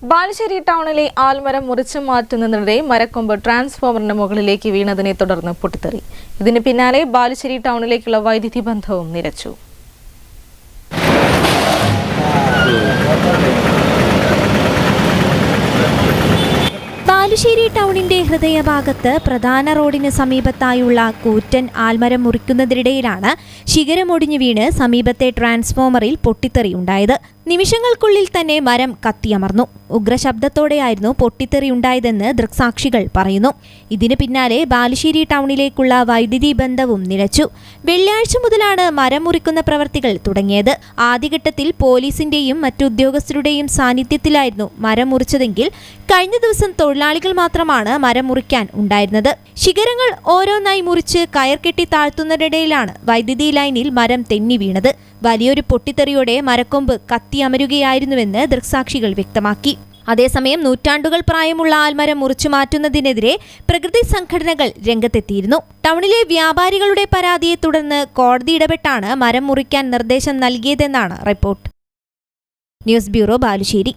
ബാലുശ്ശേരി ടൗണിലെ ആൽമരം മുറിച്ചു മാറ്റുന്നതിനിടെ മരക്കൊമ്പ് ട്രാൻസ്ഫോമറിന് മുകളിലേക്ക് വീണതിനെ തുടർന്ന് പൊട്ടിത്തെറി. ഇതിന് പിന്നാലെ ബാലുശ്ശേരി ടൗണിലേക്കുള്ള വൈദ്യുതി ബന്ധവും നിലച്ചു. ബാലുശ്ശേരി ടൗണിന്റെ ഹൃദയഭാഗത്ത് പ്രധാന റോഡിന് സമീപത്തായുള്ള കൂറ്റൻ ആൽമരം മുറിക്കുന്നതിനിടയിലാണ് ശിഖരമൊടിഞ്ഞു വീണ് സമീപത്തെ ട്രാൻസ്ഫോമറിൽ പൊട്ടിത്തെറിയുണ്ടായത്. നിമിഷങ്ങൾക്കുള്ളിൽ തന്നെ മരം കത്തിയമർന്നു. ഉഗ്രശബ്ദത്തോടെയായിരുന്നു പൊട്ടിത്തെറിയുണ്ടായതെന്ന് ദൃക്സാക്ഷികൾ പറയുന്നു. ഇതിന് പിന്നാലെ ബാലുശ്ശേരി ടൗണിലേക്കുള്ള വൈദ്യുതി ബന്ധവും നിലച്ചു. വെള്ളിയാഴ്ച മുതലാണ് മരം മുറിക്കുന്ന പ്രവർത്തികൾ തുടങ്ങിയത്. ആദ്യഘട്ടത്തിൽ പോലീസിന്റെയും മറ്റു ഉദ്യോഗസ്ഥരുടെയും സാന്നിധ്യത്തിലായിരുന്നു മരം മുറിച്ചതെങ്കിൽ കഴിഞ്ഞ ദിവസം തൊഴിലാളികൾ മാത്രമാണ് മരം മുറിക്കാൻ ഉണ്ടായിരുന്നത്. ശിഖരങ്ങൾ ഓരോന്നായി മുറിച്ച് കയർ കെട്ടി താഴ്ത്തുന്നതിനിടയിലാണ് വൈദ്യുതി ലൈനിൽ മരം തെന്നി വീണത്. വലിയൊരു പൊട്ടിത്തെറിയോടെ മരക്കൊമ്പ് കത്തിയമരുകയായിരുന്നുവെന്ന് ദൃക്സാക്ഷികൾ വ്യക്തമാക്കി. അതേസമയം നൂറ്റാണ്ടുകൾ പ്രായമുള്ള ആൽമരം മുറിച്ചു മാറ്റുന്നതിനെതിരെ പ്രകൃതി സംഘടനകൾ രംഗത്തെത്തിയിരുന്നു. ടൗണിലെ വ്യാപാരികളുടെ പരാതിയെ തുടർന്ന് കോടതി ഇടപെട്ടാണ് മരം മുറിക്കാൻ നിർദ്ദേശം നൽകിയതെന്നാണ് റിപ്പോർട്ട്. News bureau, Balussery.